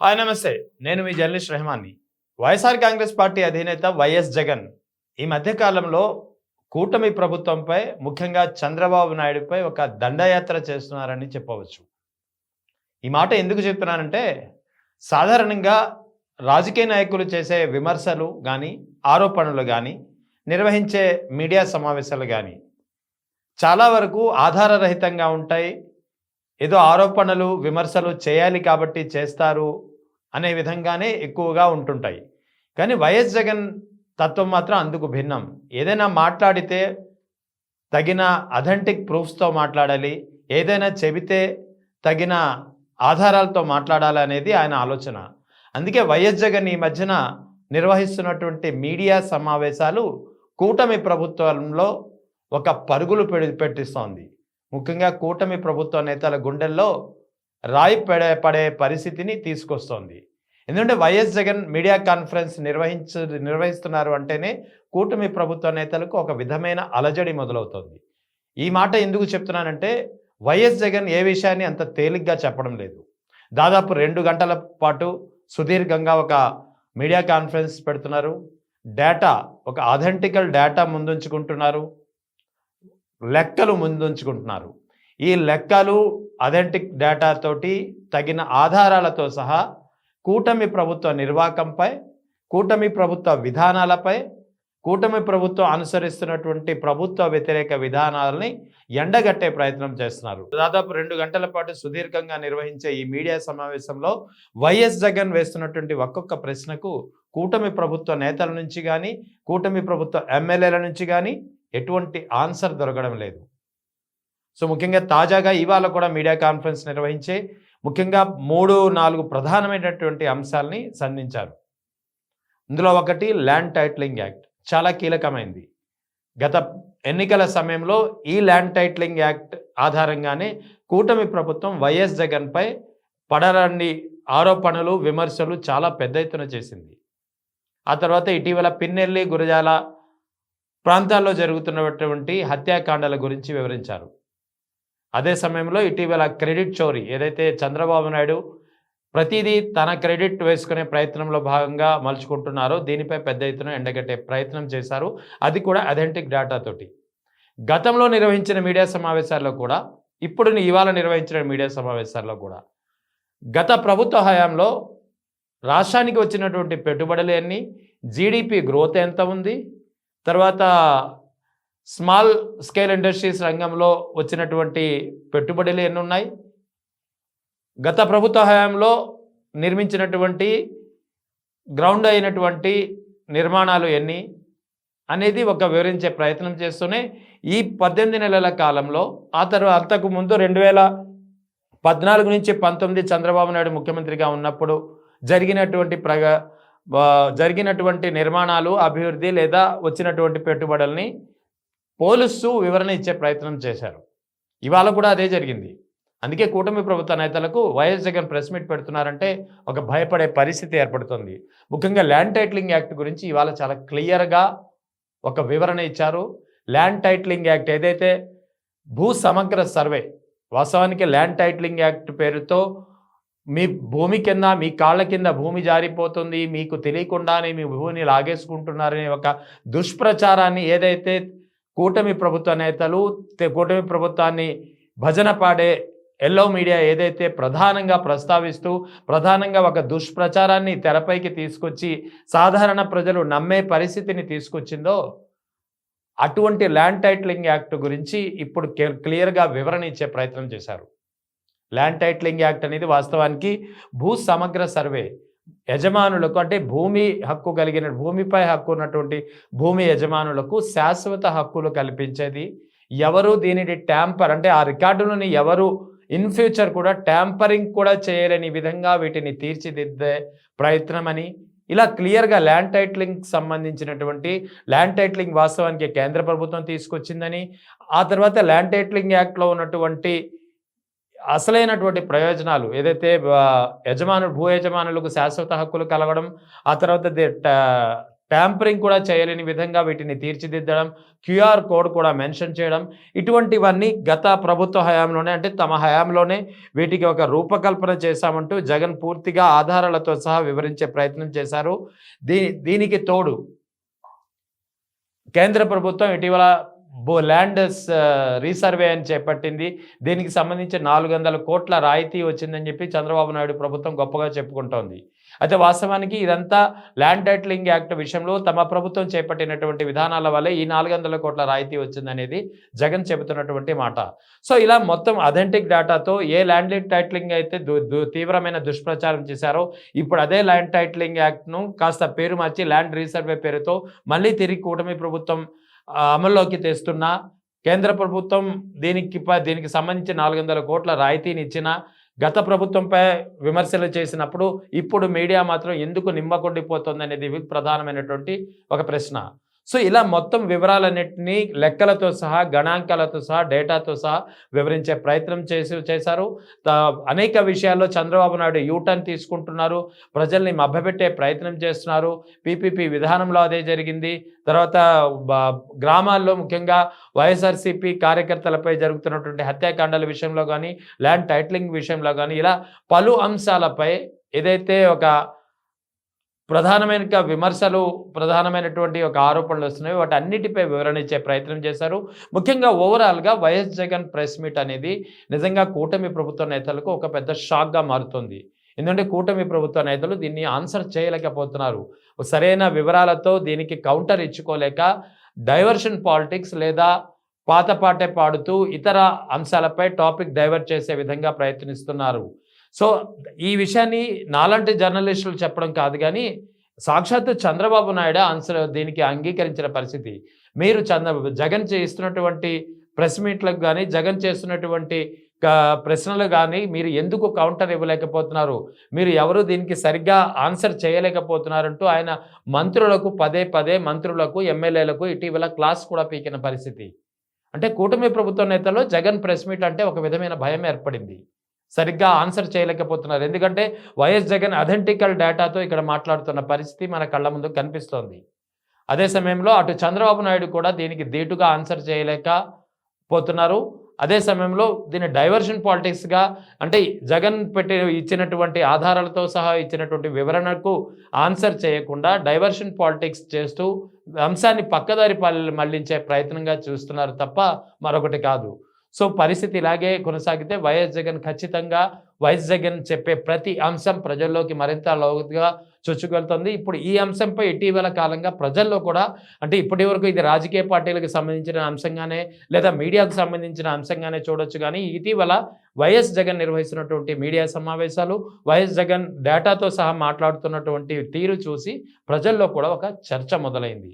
Hi నమస్తే. నేను మీ journalist రెహమాన్ని. YSR Congress party అధినేత వైఎస్ జగన్ ఈ మధ్య కాలంలో కూటమి ప్రభుత్వంపై ముఖ్యంగా చంద్రబాబు నాయుడుపై ఒక దండయాత్ర చేస్తున్నారని చెప్పవచ్చు. ఈ మాట ఎందుకు చెప్తున్నానంటే సాధారణంగా రాజకీయ నాయకులు చేసే విమర్శలు గానీ, ఆరోపణలు గానీ, నిర్వహించే మీడియా సమావేశాలు గానీ చాలా వరకు ఆధారరహితంగా ఉంటాయి. ఏదో ఆరోపణలు, విమర్శలు చేయాలి కాబట్టి చేస్తారు అనే విధంగానే ఎక్కువగా ఉంటుంటాయి. కానీ వైఎస్ జగన్ తత్వం మాత్రం అందుకు భిన్నం. ఏదైనా మాట్లాడితే తగిన అథెంటిక్ ప్రూఫ్స్‌తో మాట్లాడాలి. ఏదైనా చెబితే తగిన ఆధారాలతో మాట్లాడాలి అనేది ఆయన ఆలోచన. అందుకే వైఎస్ జగన్ ఈ మధ్యన నిర్వహిస్తున్నటువంటి మీడియా సమావేశాలు కూటమి ప్రభుత్వంలో ఒక పరుగులు పెట్టిస్తోంది. ముఖ్యంగా కూటమి ప్రభుత్వ నేతల గుండెల్లో రాయి పడే పరిస్థితిని తీసుకొస్తోంది. ఎందుకంటే వైఎస్ జగన్ మీడియా కాన్ఫరెన్స్ నిర్వహిస్తున్నారు అంటేనే కూటమి ప్రభుత్వ నేతలకు ఒక విధమైన అలజడి మొదలవుతోంది. ఈ మాట ఎందుకు చెప్తున్నానంటే వైఎస్ జగన్ ఏ విషయాన్ని అంత తేలిగ్గా చెప్పడం లేదు. దాదాపు 2 గంటల పాటు సుదీర్ఘంగా ఒక మీడియా కాన్ఫరెన్స్ పెడుతున్నారు. డేటా, ఒక అథెంటికల్ డేటా ముందుంచుకుంటున్నారు. లెక్కలు ముందుంచుకుంటున్నారు. ఈ లెక్కలు, అథెంటిక్ డేటా తోటి తగిన ఆధారాలతో సహా కూటమి ప్రభుత్వ నిర్వాకంపై, కూటమి ప్రభుత్వ విధానాలపై, కూటమి ప్రభుత్వం అనుసరిస్తున్నటువంటి ప్రభుత్వ వ్యతిరేక విధానాలని ఎండగట్టే ప్రయత్నం చేస్తున్నారు. దాదాపు 2 గంటల పాటు సుదీర్ఘంగా నిర్వహించే ఈ మీడియా సమావేశంలో వైఎస్ జగన్ వేస్తున్నటువంటి ఒక్కొక్క ప్రశ్నకు కూటమి ప్రభుత్వ నేతల నుంచి కానీ, కూటమి ప్రభుత్వ ఎమ్మెల్యేల నుంచి కానీ ఎటువంటి ఆన్సర్ దొరకడం లేదు. సో ముఖ్యంగా తాజాగా ఇవాళ కూడా మీడియా కాన్ఫరెన్స్ నిర్వహించి ముఖ్యంగా 3-4 ప్రధానమైనటువంటి అంశాలని సంధించారు. ఇందులో ఒకటి ల్యాండ్ టైటిలింగ్ యాక్ట్ చాలా కీలకమైంది. గత ఎన్నికల సమయంలో ఈ ల్యాండ్ టైటిలింగ్ యాక్ట్ ఆధారంగానే కూటమి ప్రభుత్వం వైఎస్ జగన్పై పడరాని ఆరోపణలు, విమర్శలు చాలా పెద్ద ఎత్తున చేసింది. ఆ తర్వాత ఇటీవల పిన్నెల్లి, గురజాల ప్రాంతాల్లో జరుగుతున్నటువంటి హత్యాకాండాల గురించి వివరించారు. అదే సమయంలో ఇటీవల క్రెడిట్ చోరీ, ఏదైతే చంద్రబాబు నాయుడు ప్రతిదీ తన క్రెడిట్ వేసుకునే ప్రయత్నంలో భాగంగా మలుచుకుంటున్నారో దీనిపై పెద్ద ఎత్తున ఎండగట్టే ప్రయత్నం చేశారు. అది కూడా అథెంటిక్ డేటాతోటి. గతంలో నిర్వహించిన మీడియా సమావేశాల్లో కూడా, ఇప్పుడు ఇవాళ నిర్వహించిన మీడియా సమావేశాల్లో కూడా గత ప్రభుత్వ హయాంలో రాష్ట్రానికి వచ్చినటువంటి పెట్టుబడులు ఎన్ని, జీడిపి గ్రోత్ ఎంత ఉంది, తర్వాత స్మాల్ స్కేల్ ఇండస్ట్రీస్ రంగంలో వచ్చినటువంటి పెట్టుబడులు ఎన్ని ఉన్నాయి, గత ప్రభుత్వ హయాంలో నిర్మించినటువంటి గ్రౌండ్ అయినటువంటి నిర్మాణాలు ఎన్ని అనేది ఒక వివరించే ప్రయత్నం చేస్తూనే ఈ 18 నెలల కాలంలో, ఆ తర్వాత అంతకు ముందు 2014 నుంచి 19 చంద్రబాబు నాయుడు ముఖ్యమంత్రిగా ఉన్నప్పుడు జరిగినటువంటి నిర్మాణాలు, అభివృద్ధి లేదా వచ్చినటువంటి పెట్టుబడుల్ని పోలుస్తూ వివరణ ఇచ్చే ప్రయత్నం చేశారు. ఇవాళ కూడా అదే జరిగింది. అందుకే కూటమి ప్రభుత్వ నేతలకు వైఎస్ జగన్ ప్రెస్ మీట్ పెడుతున్నారంటే ఒక భయపడే పరిస్థితి ఏర్పడుతుంది. ముఖ్యంగా ల్యాండ్ టైటిలింగ్ యాక్ట్ గురించి ఇవాళ చాలా క్లియర్గా ఒక వివరణ ఇచ్చారు. ల్యాండ్ టైటిలింగ్ యాక్ట్ ఏదైతే భూ సమగ్ర సర్వే, వాస్తవానికి ల్యాండ్ టైటిలింగ్ యాక్ట్ పేరుతో మీ భూమి కింద, మీ కాళ్ళ కింద భూమి జారిపోతుంది, మీకు తెలియకుండానే మీ భూమిని లాగేసుకుంటున్నారనే ఒక దుష్ప్రచారాన్ని ఏదైతే కూటమి ప్రభుత్వ నేతలు, కూటమి ప్రభుత్వాన్ని భజన పాడే ఎల్లో మీడియా ఏదైతే ప్రధానంగా ప్రస్తావిస్తూ ప్రధానంగా ఒక దుష్ప్రచారాన్ని తెరపైకి తీసుకొచ్చి సాధారణ ప్రజలు నమ్మే పరిస్థితిని తీసుకొచ్చిందో, అటువంటి ల్యాండ్ టైటిలింగ్ యాక్ట్ గురించి ఇప్పుడు క్లియర్గా వివరణ ఇచ్చే ప్రయత్నం చేశారు. ల్యాండ్ టైటిలింగ్ యాక్ట్ అనేది వాస్తవానికి భూ సమగ్ర సర్వే, యజమానులకు అంటే భూమి హక్కు కలిగిన, భూమిపై హక్కు ఉన్నటువంటి భూమి యజమానులకు శాశ్వత హక్కులు కల్పించేది. ఎవరు దీనిని ట్యాంపర్ అంటే ఆ రికార్డులని ఎవరు ఇన్ ఫ్యూచర్ కూడా ట్యాంపరింగ్ కూడా చేయలేని విధంగా వీటిని తీర్చిదిద్దే ప్రయత్నమని, ఇలా క్లియర్గా ల్యాండ్ టైటిలింగ్ సంబంధించినటువంటి ల్యాండ్ టైటిలింగ్ వాస్తవానికి కేంద్ర ప్రభుత్వం తీసుకొచ్చిందని, ఆ తర్వాత ల్యాండ్ టైటిలింగ్ యాక్ట్లో ఉన్నటువంటి అసలైనటువంటి ప్రయోజనాలు ఏదైతే భూ యజమానులకు శాశ్వత హక్కులు కలగడం, ఆ తర్వాత ట్యాంపరింగ్ కూడా చేయలేని విధంగా వీటిని తీర్చిదిద్దడం, క్యూఆర్ కోడ్ కూడా మెన్షన్ చేయడం, ఇటువంటివన్నీ గత ప్రభుత్వ హయాంలోనే అంటే తమ హయాంలోనే వీటికి ఒక రూపకల్పన చేశామంటూ జగన్ పూర్తిగా ఆధారాలతో సహా వివరించే ప్రయత్నం చేశారు. దీనికి తోడు కేంద్ర ప్రభుత్వం ఇటీవల ల్యాండ్ రీసర్వే అని చేపట్టింది. దీనికి సంబంధించి 400 కోట్ల రాయితీ వచ్చిందని చెప్పి చంద్రబాబు నాయుడు ప్రభుత్వం గొప్పగా చెప్పుకుంటోంది. అయితే వాస్తవానికి ఇదంతా ల్యాండ్ టైటిలింగ్ యాక్ట్ విషయంలో తమ ప్రభుత్వం చేపట్టినటువంటి విధానాల వల్లే ఈ 400 కోట్ల రాయితీ వచ్చిందనేది జగన్ చెబుతున్నటువంటి మాట. సో ఇలా మొత్తం అథెంటిక్ డేటాతో ఏ ల్యాండ్ టైటిలింగ్ అయితే తీవ్రమైన దుష్ప్రచారం చేశారో ఇప్పుడు అదే ల్యాండ్ టైటిలింగ్ యాక్ట్ను కాస్త పేరు మార్చి ల్యాండ్ రీసర్వే పేరుతో మళ్ళీ తిరిగి కూటమి ప్రభుత్వం అమల్లోకి తెస్తున్న కేంద్ర ప్రభుత్వం దీనికి సంబంధించి 400 కోట్ల రాయితీని ఇచ్చిన గత ప్రభుత్వంపై విమర్శలు చేసినప్పుడు ఇప్పుడు మీడియా మాత్రం ఎందుకు నిమ్మకుండిపోతుంది అనేది ప్రధానమైనటువంటి ఒక ప్రశ్న. సో ఇలా మొత్తం వివరాలన్నింటినీ లెక్కలతో సహా గణాంకాలతో సహా డేటాతో సహా వివరించే ప్రయత్నం చేశారు. అనేక విషయాల్లో చంద్రబాబు నాయుడు యూటర్న్ తీసుకుంటున్నారు, ప్రజల్ని మభ్యపెట్టే ప్రయత్నం చేస్తున్నారు. పీపీపీ విధానంలో అదే జరిగింది. తర్వాత గ్రామాల్లో ముఖ్యంగా వైఎస్ఆర్సీపీ కార్యకర్తలపై జరుగుతున్నటువంటి హత్యాకాండాల విషయంలో కానీ ల్యాండ్ టైటిలింగ్ విషయంలో కానీ ఇలా పలు అంశాలపై ఏదైతే ఒక ప్రధానమైనటువంటి ఒక ఆరోపణలు వస్తున్నాయి, వాటి అన్నిటిపై వివరణ ఇచ్చే ప్రయత్నం చేశారు. ముఖ్యంగా ఓవరాల్గా వైఎస్ జగన్ ప్రెస్ మీట్ అనేది నిజంగా కూటమి ప్రభుత్వ నేతలకు ఒక పెద్ద షాక్గా మారుతుంది. ఎందుకంటే కూటమి ప్రభుత్వ నేతలు దీన్ని ఆన్సర్ చేయలేకపోతున్నారు. సరైన వివరాలతో దీనికి కౌంటర్ ఇచ్చుకోలేక డైవర్షన్ పాలిటిక్స్ లేదా పాత పాటే పాడుతూ ఇతర అంశాలపై టాపిక్ డైవర్ట్ చేసే విధంగా ప్రయత్నిస్తున్నారు. సో ఈ విషయాన్ని నాలాంటి జర్నలిస్టులు చెప్పడం కాదు, కానీ సాక్షాత్తు చంద్రబాబు నాయుడు ఆన్సర్ దీనికి అంగీకరించిన పరిస్థితి. మీరు జగన్ చేస్తున్నటువంటి ప్రెస్ మీట్లకు కానీ జగన్ చేస్తున్నటువంటి ప్రశ్నలు కానీ మీరు ఎందుకు కౌంటర్ ఇవ్వలేకపోతున్నారు, మీరు ఎవరు దీనికి సరిగ్గా ఆన్సర్ చేయలేకపోతున్నారంటూ ఆయన మంత్రులకు మంత్రులకు ఎమ్మెల్యేలకు ఇటీవల క్లాస్ కూడా పీకిన పరిస్థితి. అంటే కూటమి ప్రభుత్వ నేతల్లో జగన్ ప్రెస్ మీట్ అంటే ఒక విధమైన భయం ఏర్పడింది. సరిగ్గా ఆన్సర్ చేయలేకపోతున్నారు. ఎందుకంటే వైఎస్ జగన్ అథెంటికల్ డేటాతో ఇక్కడ మాట్లాడుతున్న పరిస్థితి మన కళ్ళ ముందు కనిపిస్తోంది. అదే సమయంలో అటు చంద్రబాబు నాయుడు కూడా దీనికి ధీటుగా ఆన్సర్ చేయలేకపోతున్నారు. అదే సమయంలో దీన్ని డైవర్షన్ పాలిటిక్స్గా అంటే జగన్ ఇచ్చినటువంటి ఆధారాలతో సహా ఇచ్చినటువంటి వివరణకు ఆన్సర్ చేయకుండా డైవర్షన్ పాలిటిక్స్ చేస్తూ అంశాన్ని పక్కదారి మళ్లించే ప్రయత్నంగా చూస్తున్నారు తప్ప మరొకటి కాదు. సో పరిస్థితి ఇలాగే కొనసాగితే వైఎస్ జగన్ చెప్పే ప్రతి అంశం ప్రజల్లోకి మరింత లోతుగా చొచ్చుకెళ్తుంది. ఇప్పుడు ఈ అంశంపై ఇటీవల కాలంగా ప్రజల్లో కూడా అంటే ఇప్పటి వరకు ఇది రాజకీయ పార్టీలకు సంబంధించిన అంశంగానే లేదా మీడియాకు సంబంధించిన అంశంగానే చూడొచ్చు, కానీ ఇటీవల వైఎస్ జగన్ నిర్వహిస్తున్నటువంటి మీడియా సమావేశాలు, వైఎస్ జగన్ డేటాతో సహా మాట్లాడుతున్నటువంటి తీరు చూసి ప్రజల్లో కూడా ఒక చర్చ మొదలైంది.